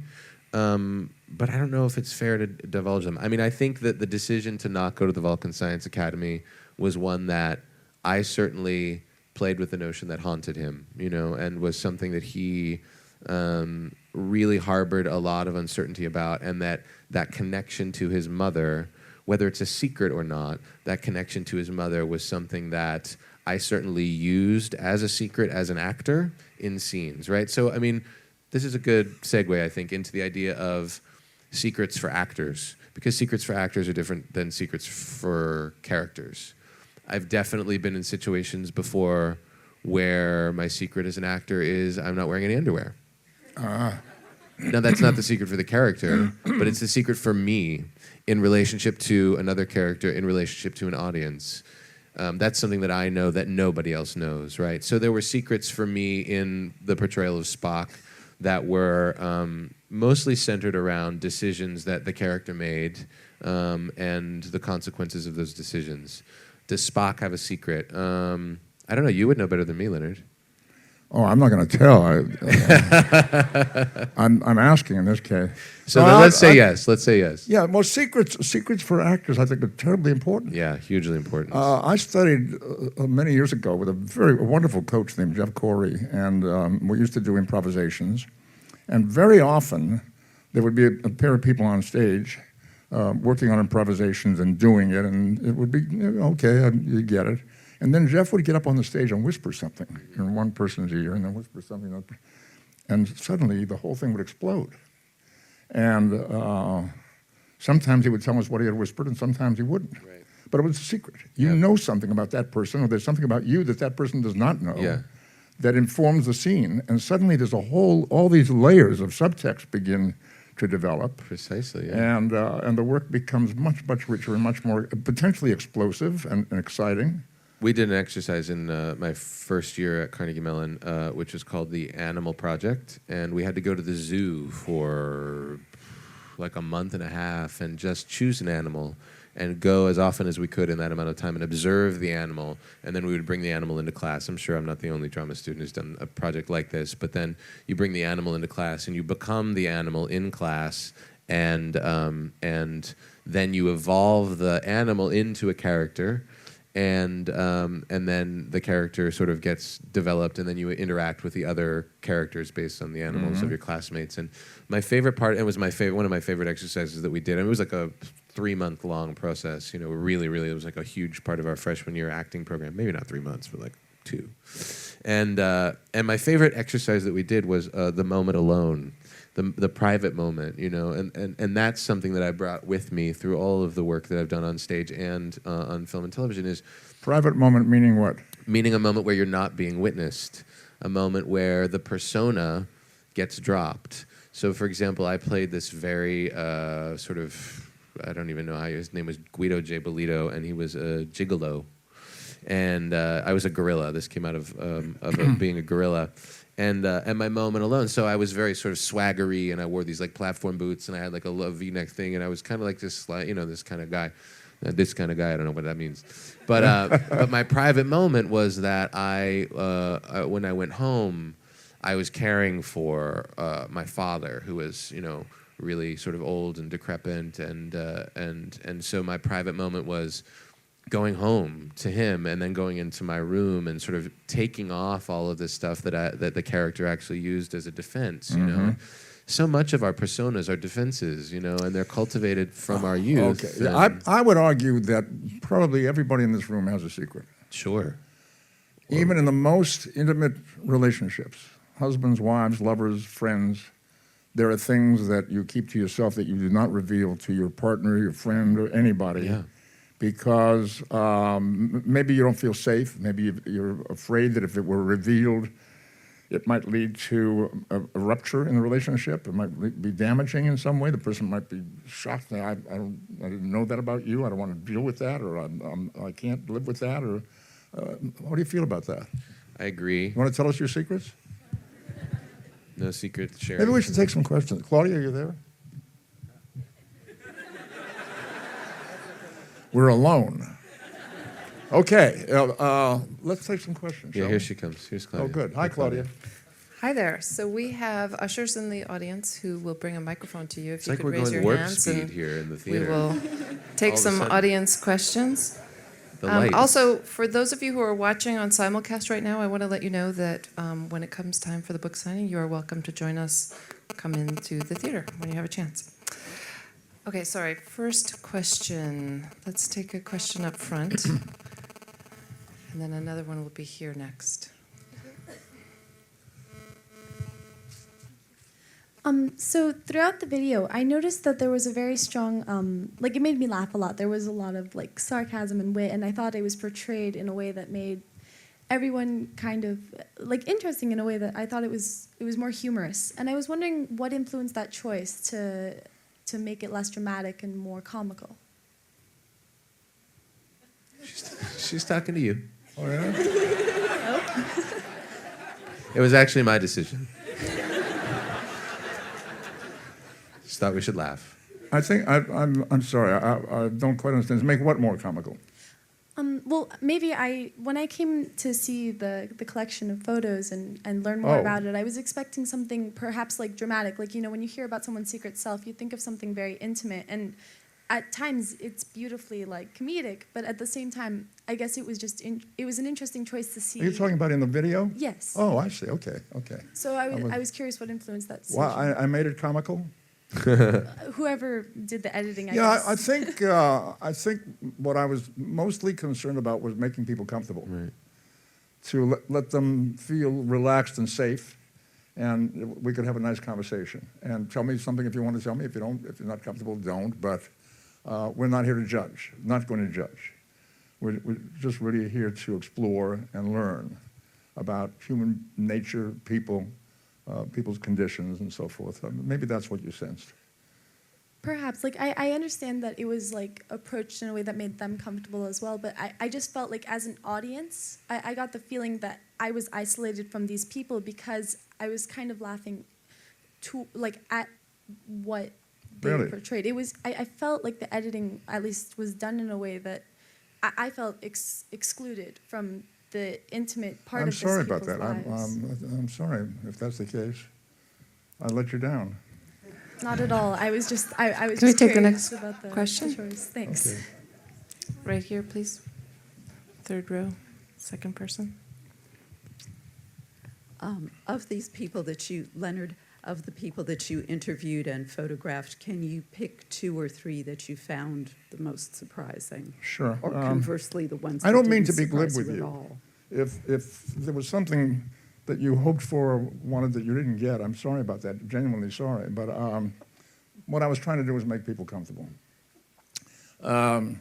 but I don't know if it's fair to divulge them. I mean, I think that the decision to not go to the Vulcan Science Academy was one that I certainly played with the notion that haunted him, you know, and was something that he really harbored a lot of uncertainty about, and that connection to his mother, whether it's a secret or not, that connection to his mother was something that I certainly used as a secret as an actor in scenes, right? So, I mean, this is a good segue, I think, into the idea of secrets for actors, because secrets for actors are different than secrets for characters. I've definitely been in situations before where my secret as an actor is I'm not wearing any underwear. Now, that's not the secret for the character, but it's the secret for me in relationship to another character, in relationship to an audience. That's something that I know that nobody else knows, right? So there were secrets for me in the portrayal of Spock that were mostly centered around decisions that the character made and the consequences of those decisions. Does Spock have a secret? I don't know. You would know better than me, Leonard. Oh, I'm not going to tell. I'm asking in this case. So then let's say yes. Let's say yes. Yeah, well, secrets for actors, I think, are terribly important. Yeah, hugely important. I studied many years ago with a wonderful coach named Jeff Corey, and we used to do improvisations. And very often, there would be a pair of people on stage working on improvisations and doing it, and it would be, okay, you get it. And then Jeff would get up on the stage and whisper something in one person's ear, and then whisper something else, and suddenly the whole thing would explode. And sometimes he would tell us what he had whispered, and sometimes he wouldn't. Right. But it was a secret. You know something about that person, or there's something about you that person does not know that informs the scene, and suddenly there's all these layers of subtext begin to develop. Precisely, yeah. And the work becomes much, much richer and much more potentially explosive and exciting. We did an exercise in my first year at Carnegie Mellon, which was called the Animal Project, and we had to go to the zoo for like a month and a half and just choose an animal and go as often as we could in that amount of time and observe the animal, and then we would bring the animal into class. I'm sure I'm not the only drama student who's done a project like this, but then you bring the animal into class and you become the animal in class, and then you evolve the animal into a character. and then the character sort of gets developed, and then you interact with the other characters based on the animals of your classmates. And my favorite part, it was one of my favorite exercises that we did. And it was like a 3-month-long process. You know, really, it was like a huge part of our freshman year acting program. Maybe not 3 months, but like 2. And my favorite exercise that we did was the moment alone. The private moment, you know, and that's something that I brought with me through all of the work that I've done on stage and on film and television. Is Private moment meaning what? meaning a moment where you're not being witnessed, a moment where the persona gets dropped. So, for example, I played this very sort of, I don't even know how his name was, Guido J. Bolito, and he was a gigolo, and I was a gorilla. This came out of being a gorilla. And my moment alone. So I was very sort of swaggery, and I wore these like platform boots, and I had like a low V-neck thing, and I was kind of like this, you know, this kind of guy. This kind of guy, I don't know what that means. But my private moment was that when I went home, I was caring for my father, who was, you know, really sort of old and decrepit, and so my private moment was going home to him and then going into my room and sort of taking off all of this stuff that the character actually used as a defense, you know. So much of our personas are defenses, you know, and they're cultivated from our youth. Okay. Yeah, I would argue that probably everybody in this room has a secret. Sure. Even in the most intimate relationships, husbands, wives, lovers, friends, there are things that you keep to yourself that you do not reveal to your partner, your friend, or anybody. Yeah. Because maybe you don't feel safe. Maybe you're afraid that if it were revealed, it might lead to a rupture in the relationship. It might be damaging in some way. The person might be shocked. I didn't know that about you. I don't want to deal with that, or I can't live with that. Or how do you feel about that? I agree. You want to tell us your secrets? No secret sharing. Maybe we should take some questions. Claudia, are you there? We're alone. Okay, let's take some questions. Yeah, shall here we? she comes. Here's Claudia. Oh, good. Hi, Claudia. Hi there. So we have ushers in the audience who will bring a microphone to you. If It's you like could we're raise going your warp hands, speed and here in the we theater. will take All of a some sudden. audience questions. The lights. Also, for those of you who are watching on simulcast right now, I want to let you know that when it comes time for the book signing, you are welcome to join us. Come into the theater when you have a chance. Okay, sorry. First question. Let's take a question up front. And then another one will be here next. So throughout the video, I noticed that there was a very strong, like it made me laugh a lot. There was a lot of like sarcasm and wit, and I thought it was portrayed in a way that made everyone kind of like interesting in a way that I thought it was more humorous. And I was wondering what influenced that choice to make it less dramatic and more comical. She's talking to you. Oh, yeah? It was actually my decision. Just thought we should laugh. I think I'm sorry. I don't quite understand. Make what more comical? Well, maybe when I came to see the collection of photos and learn more about it, I was expecting something perhaps like dramatic. Like, you know, when you hear about someone's secret self, you think of something very intimate. And at times it's beautifully like comedic, but at the same time, I guess it was just it was an interesting choice to see. Are you talking about in the video? Yes. Oh, I see. Okay. So I was curious what influenced that decision. Well, I made it comical. Whoever did the editing, I Yeah, guess. I think what I was mostly concerned about was making people comfortable. Right. To let them feel relaxed and safe, and we could have a nice conversation. And tell me something if you want to tell me. If you're not comfortable, don't. But we're not here to judge. Not going to judge. We're just really here to explore and learn about human nature, people. People's conditions and so forth. Maybe that's what you sensed. Perhaps. Like, I understand that it was, like, approached in a way that made them comfortable as well, but I just felt like as an audience, I got the feeling that I was isolated from these people because I was kind of laughing at what they Really? portrayed. It was, I felt like the editing, at least, was done in a way that I felt excluded from the intimate part I'm of this sorry about people's that. lives. I'm sorry if that's the case. I let you down. Not at all. I was just Can we take the curious next about the question? choice. Thanks. Okay. Right here, please. Third row, second person. Of these people that you, Leonard, of the people that you interviewed and photographed, can you pick 2 or 3 that you found the most surprising? Sure. Or conversely, the ones I that don't mean didn't to be glib surprise with at you. all? If there was something that you hoped for or wanted that you didn't get, I'm sorry about that, genuinely sorry. But what I was trying to do was make people comfortable. The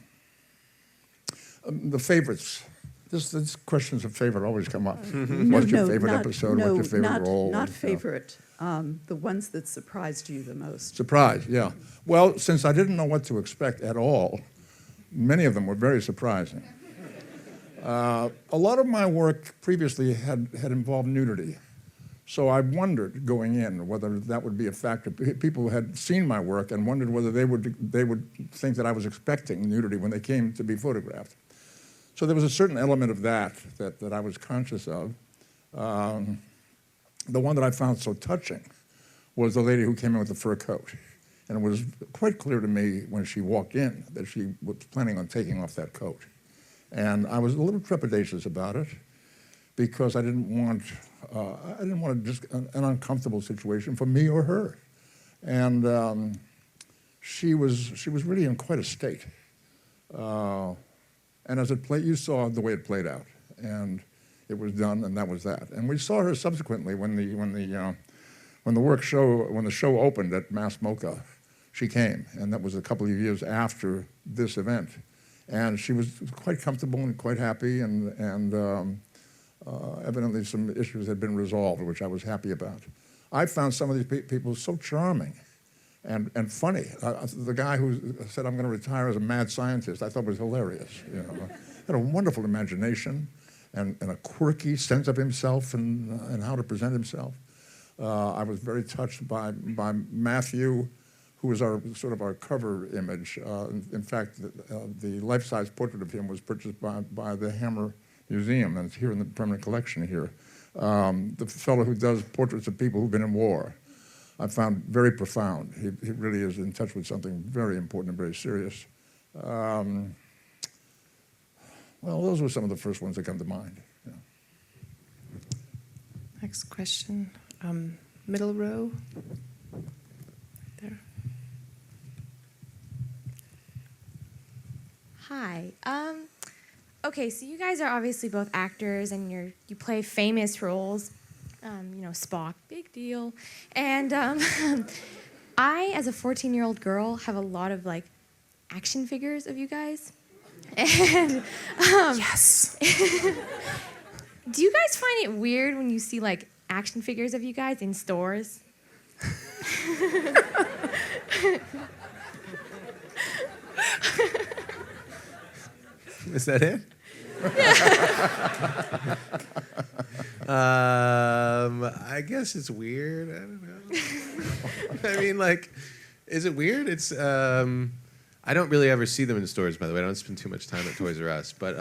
favorites. This questions of favorite always come up. What's your favorite episode? What's your favorite role? Not And, favorite. The ones that surprised you the most. Surprise, yeah. Well, since I didn't know what to expect at all, many of them were very surprising. A lot of my work previously had involved nudity. So I wondered going in whether that would be a factor. People had seen my work and wondered whether they would think that I was expecting nudity when they came to be photographed. So there was a certain element of that I was conscious of. The one that I found so touching was the lady who came in with the fur coat. And it was quite clear to me when she walked in that she was planning on taking off that coat. And I was a little trepidatious about it because I didn't want just an uncomfortable situation for me or her. And she was really in quite a state. And as it played, you saw the way it played out, and it was done, and that was that. And we saw her subsequently when the show opened at Mass MoCA. She came, and that was a couple of years after this event, and she was quite comfortable and quite happy, and evidently some issues had been resolved, which I was happy about. I found some of these people so charming and funny. The guy who said, "I'm going to retire as a mad scientist," I thought was hilarious. You know, had a wonderful imagination and a quirky sense of himself and how to present himself. I was very touched by Matthew, who was our cover image. In fact, the life-size portrait of him was purchased by the Hammer Museum, and it's here in the permanent collection here. The fellow who does portraits of people who've been in war, I found very profound. He really is in touch with something very important and very serious. Well, those were some of the first ones that come to mind. Yeah. Next question, middle row. There. Hi. Okay, so you guys are obviously both actors, and you play famous roles. Spock, big deal. And I, as a 14-year-old girl, have a lot of action figures of you guys. And Yes. do you guys find it weird when you see action figures of you guys in stores? Is that it? I guess it's weird. I don't know. I mean, is it weird? It's. I don't really ever see them in stores, by the way. I don't spend too much time at Toys R Us, but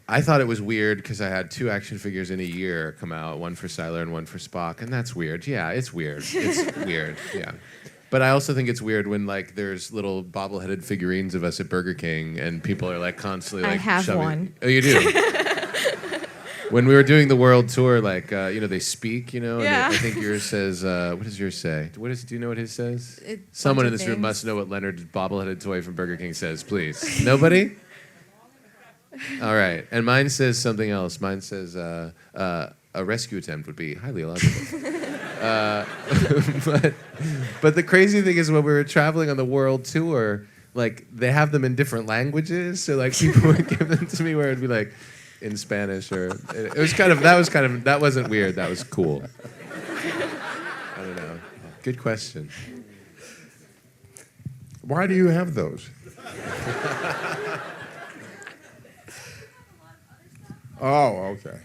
I thought it was weird because I had 2 action figures in a year come out, one for Siler and one for Spock, and that's weird. Yeah, it's weird. It's weird. Yeah. But I also think it's weird when there's little bobbleheaded figurines of us at Burger King and people are constantly I have shoving. one. Oh, you do. When we were doing the world tour, they speak, and Yeah. I think yours says, what does yours say? Do you know what his says? It's Someone in bunch this of room must things. know what Leonard's bobbleheaded toy from Burger King says, please. Nobody? All right. And mine says something else. Mine says, a rescue attempt would be highly illogical. But the crazy thing is when we were traveling on the world tour, they have them in different languages. So people would give them to me where it'd be in Spanish or it was that wasn't weird. That was cool. I don't know. Good question. Why do you have those? Oh, okay.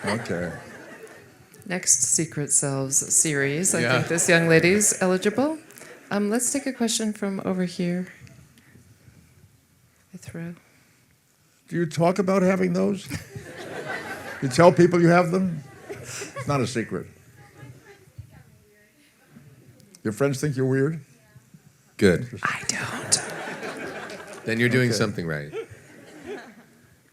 Okay. Next Secret Selves series. I Yeah. think this young lady's eligible. Let's take a question from over here. Fifth row. Do you talk about having those? You tell people you have them? It's not a secret. Your friends think you're weird? Good. I don't. Then you're doing Okay. something right.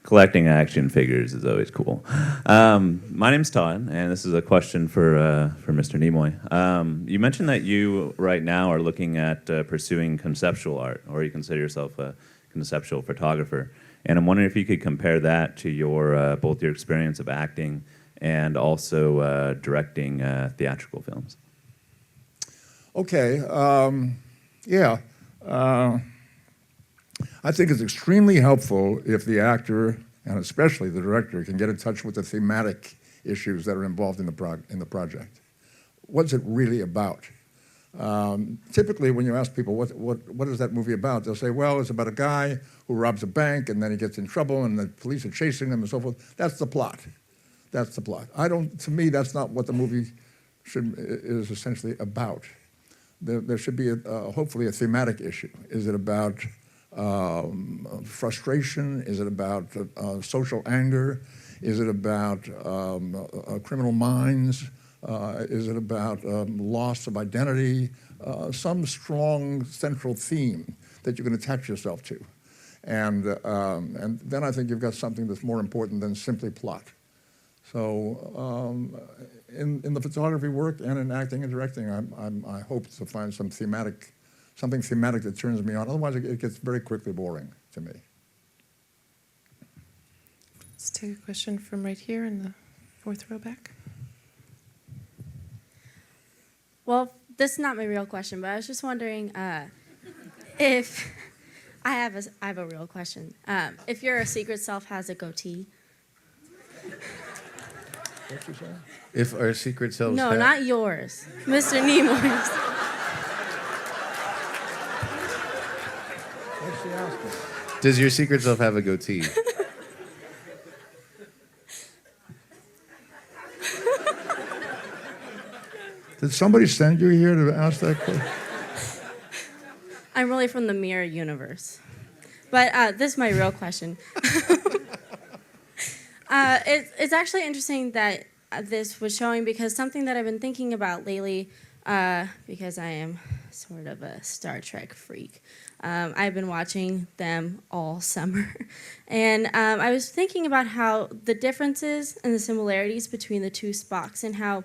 Collecting action figures is always cool. My name's Todd, and this is a question for Mr. Nimoy. You mentioned that you right now are looking at pursuing conceptual art, or you consider yourself a conceptual photographer. And I'm wondering if you could compare that to your both your experience of acting and also directing theatrical films. Okay. Yeah. I think it's extremely helpful if the actor, and especially the director, can get in touch with the thematic issues that are involved in the project. What's it really about? Typically, when you ask people, what is that movie about? They'll say, well, it's about a guy who robs a bank, and then he gets in trouble, and the police are chasing him, and so forth. That's the plot. That's the plot. To me, that's not what the movie is essentially about. There should be, hopefully, a thematic issue. Is it about frustration? Is it about social anger? Is it about criminal minds? Is it about loss of identity? Some strong central theme that you can attach yourself to. And then I think you've got something that's more important than simply plot. So in the photography work and in acting and directing, I hope to find something thematic that turns me on. Otherwise, it gets very quickly boring to me. Let's take a question from right here in the fourth row back. Well, this is not my real question, but I was just wondering if I have a real question. If your secret self has a goatee. What's you saying? If our secret selves No, had- not yours, Mr. Nimoy's. What's she asking? Does your secret self have a goatee? Did somebody send you here to ask that question? I'm really from the mirror universe. But this is my real question. It's actually interesting that this was showing because something that I've been thinking about lately, because I am sort of a Star Trek freak. I've been watching them all summer. And I was thinking about how the differences and the similarities between the two Spocks and how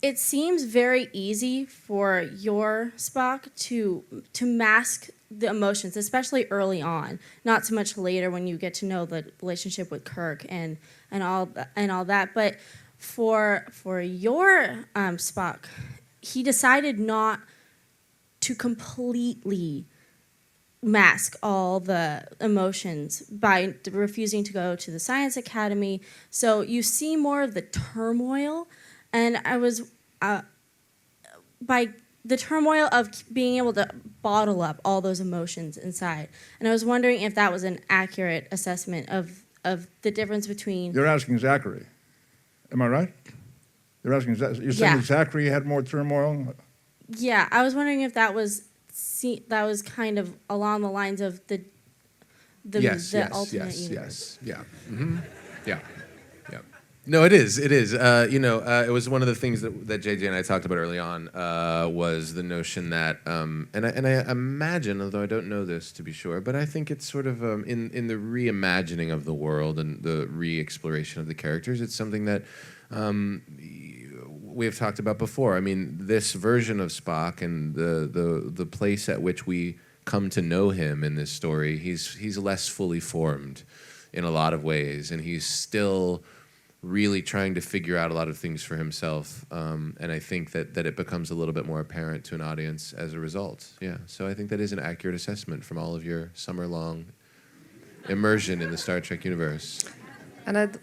it seems very easy for your Spock to mask the emotions, especially early on. Not so much later when you get to know the relationship with Kirk and all that. But for your Spock, he decided not to completely mask all the emotions by refusing to go to the Science Academy. So you see more of the turmoil. And I was, by the turmoil of being able to bottle up all those emotions inside. And I was wondering if that was an accurate assessment of the difference between... You're asking Zachary. Am I right? You're saying Yeah. that Zachary had more turmoil? Yeah, I was wondering if that was kind of along the lines of the yes, ultimate universe. yeah. Mm-hmm. Yeah. Yeah. No, it is. It is. It was one of the things that JJ and I talked about early on was the notion that, and I imagine, although I don't know this to be sure, but I think it's sort of in the reimagining of the world and the re-exploration of the characters, it's something that we have talked about before. I mean, this version of Spock and the place at which we come to know him in this story, he's less fully formed in a lot of ways, and he's still really trying to figure out a lot of things for himself, and I think that it becomes a little bit more apparent to an audience as a result. Yeah, so I think that is an accurate assessment from all of your summer-long immersion in the Star Trek universe. And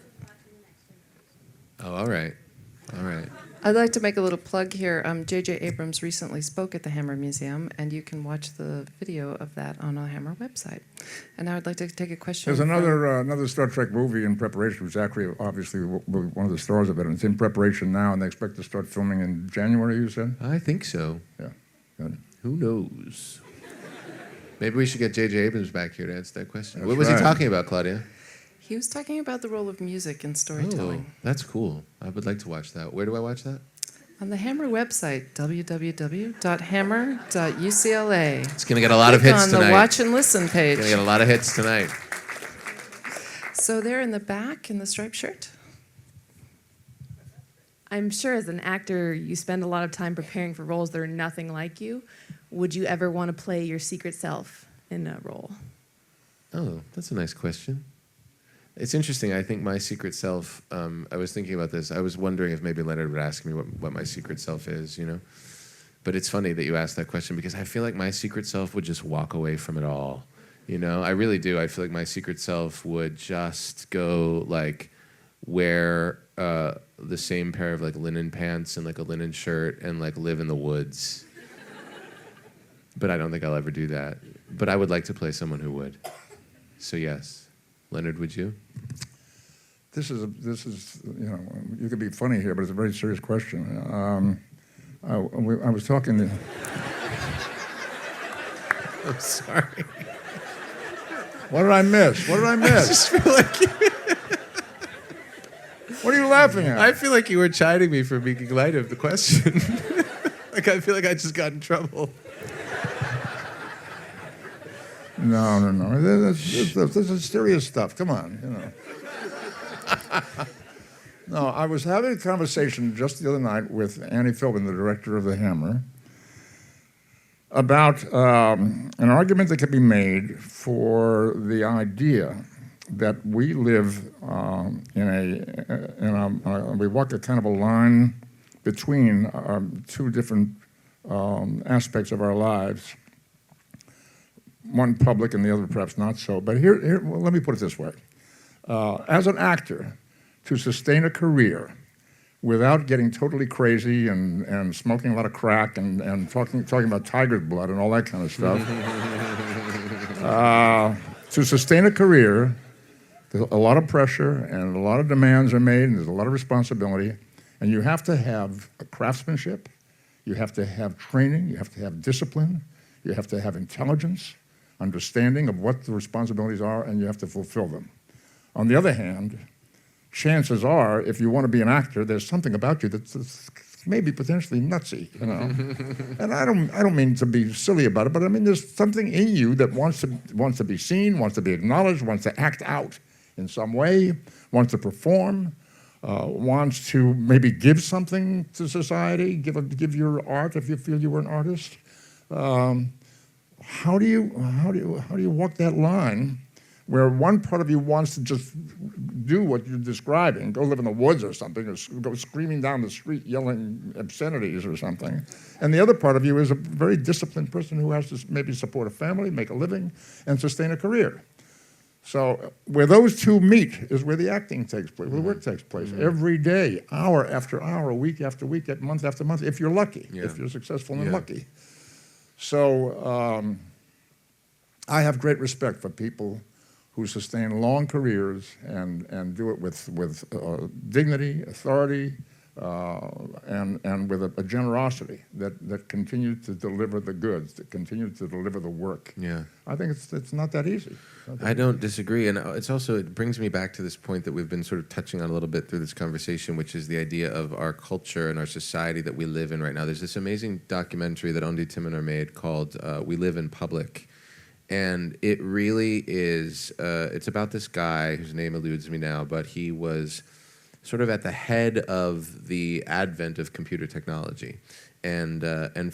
Oh, all right. I'd like to make a little plug here. J.J. Abrams recently spoke at the Hammer Museum, and you can watch the video of that on the Hammer website. And now I'd like to take a question. There's from- another Star Trek movie in preparation. Zachary, obviously, one of the stars of it, and it's in preparation now, and they expect to start filming in January, you said? I think so. Yeah, good. Who knows? Maybe we should get J.J. Abrams back here to answer that question. That's What was he right. talking about, Claudia? He was talking about the role of music in Oh, storytelling. that's cool. I would like to watch that. Where do I watch that? On the Hammer website, www.hammer.ucla. It's going to get a lot of hits On the tonight. watch and listen page. Going to get a lot of hits tonight. So there in the back in the striped shirt. I'm sure as an actor, you spend a lot of time preparing for roles that are nothing like you. Would you ever want to play your secret self in a role? Oh, that's a nice question. It's interesting. I think my secret self, I was thinking about this. I was wondering if maybe Leonard would ask me what my secret self is, you know? But it's funny that you asked that question because I feel like my secret self would just walk away from it all. You know, I really do. I feel like my secret self would just go like wear the same pair of like linen pants and like a linen shirt and like live in the woods. But I don't think I'll ever do that. But I would like to play someone who would. So yes. Leonard, would you? This is, you know, you could be funny here, but it's a very serious question. I was talking to... I'm sorry. What did I miss? What did I miss? I just feel like What are you laughing at? I feel like you were chiding me for making light of the question. Like I feel like I just got in trouble. No. This is serious stuff. Come on, you know. No, I was having a conversation just the other night with Annie Philbin, the director of The Hammer, about an argument that could be made for the idea that we live we walk a kind of a line between two different aspects of our lives. One public and the other perhaps not so. But here well, let me put it this way. As an actor, to sustain a career without getting totally crazy and smoking a lot of crack and talking about tiger's blood and all that kind of stuff, to sustain a career, there's a lot of pressure and a lot of demands are made and there's a lot of responsibility. And you have to have a craftsmanship, you have to have training, you have to have discipline, you have to have intelligence, understanding of what the responsibilities are, and you have to fulfill them. On the other hand, chances are, if you want to be an actor, there's something about you that's maybe potentially nutsy, you know. And I don't mean to be silly about it, but I mean there's something in you that wants to be seen, wants to be acknowledged, wants to act out in some way, wants to perform, wants to maybe give something to society, give your art if you feel you were an artist. How do you walk that line where one part of you wants to just do what you're describing, go live in the woods or something, or go screaming down the street yelling obscenities or something, and the other part of you is a very disciplined person who has to maybe support a family, make a living, and sustain a career. So where those two meet is where the acting takes place, where the work takes place, every day, hour after hour, week after week, month after month, if you're lucky, if you're successful and lucky. So I have great respect for people who sustain long careers and do it with dignity, authority, and with a generosity that continue to deliver the goods, that continue to deliver the work. Yeah. I think it's not that easy. I don't disagree, and it brings me back to this point that we've been sort of touching on a little bit through this conversation, which is the idea of our culture and our society that we live in right now. There's this amazing documentary that Ondi Timoner made called We Live in Public, and it really is, it's about this guy whose name eludes me now, but he was sort of at the head of the advent of computer technology. And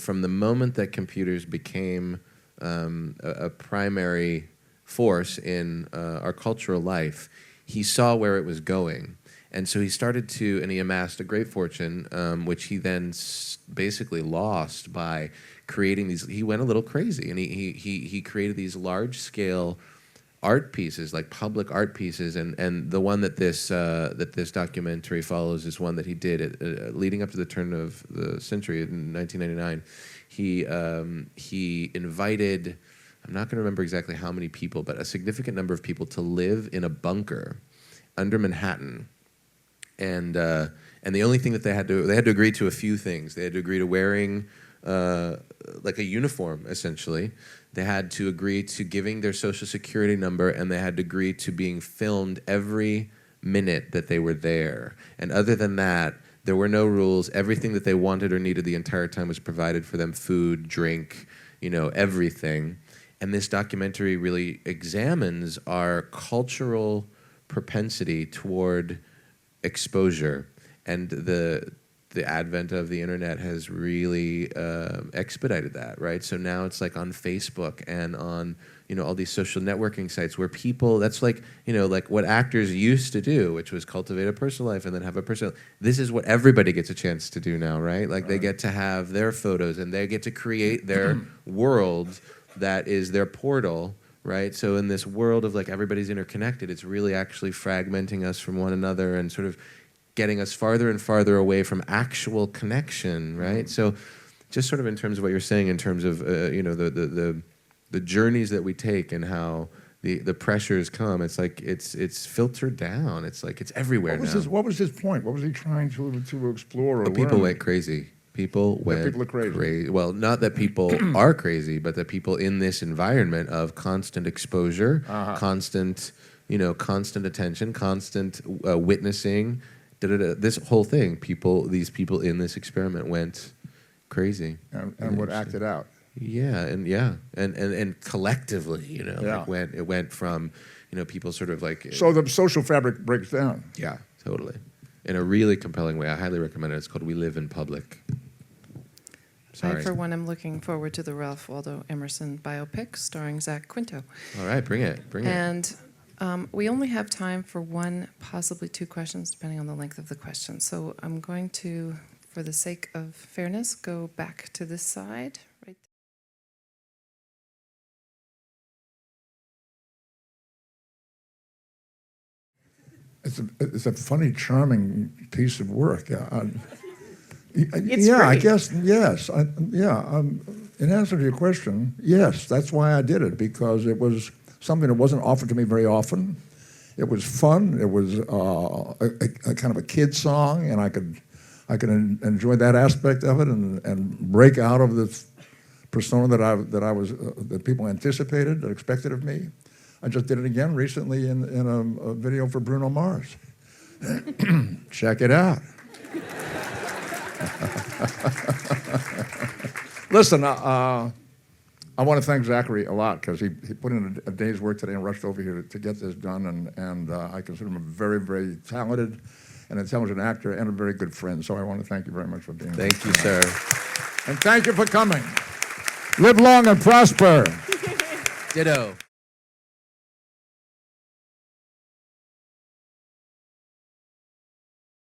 from the moment that computers became a primary force in our cultural life, he saw where it was going. And so he started to, and he amassed a great fortune, which he then basically lost by creating these. He went a little crazy, and he created these large-scale art pieces, like public art pieces. And the one that this documentary follows is one that he did leading up to the turn of the century in 1999. He invited, I'm not going to remember exactly how many people, but a significant number of people to live in a bunker under Manhattan. And the only thing that they had to agree to a few things. They had to agree to wearing like a uniform, essentially. They had to agree to giving their social security number, and they had to agree to being filmed every minute that they were there. And other than that, There were no rules. Everything that they wanted or needed the entire time was provided for them: food, drink, everything. And this documentary really examines our cultural propensity toward exposure. And the advent of the internet has really expedited that, right? So now it's like on Facebook and on all these social networking sites where people, that's like like what actors used to do, which was cultivate a personal life and then have a personal. This is what everybody gets a chance to do now, right? Like they get to have their photos and they get to create their world that is their portal, right? So in this world of like everybody's interconnected, it's really actually fragmenting us from one another and sort of getting us farther and farther away from actual connection, right? So just sort of in terms of what you're saying, in terms of the journeys that we take and how the pressures come, it's like it's filtered down. It's like it's everywhere now. What was his point? What was he trying to explore or learn? People went crazy. People are crazy. Well, not that people are crazy, but that people in this environment of constant exposure, constant attention, constant witnessing, this whole thing, these people in this experiment went crazy. And would act it out. Yeah, and collectively, it went from, people sort of like. So the social fabric breaks down. Yeah, totally. In a really compelling way. I highly recommend it. It's called We Live in Public. Sorry. I, for one, am looking forward to the Ralph Waldo Emerson biopic starring Zach Quinto. All right, bring it. And we only have time for one, possibly two questions, depending on the length of the question. So I'm going to, for the sake of fairness, go back to this side. Right. It's a funny, charming piece of work. It's I great. guess, yes. In answer to your question, yes, that's why I did it, because it was something that wasn't offered to me very often. It was fun. It was a kind of a kid song, and I could enjoy that aspect of it and break out of the persona that people anticipated, that expected of me. I just did it again recently in a video for Bruno Mars. Check it out. Listen, I want to thank Zachary a lot, because he put in a day's work today and rushed over here to get this done, and I consider him a very, very talented and intelligent actor and a very good friend. So I want to thank you very much for being here. Thank you, sir. And thank you for coming. Live long and prosper. Ditto.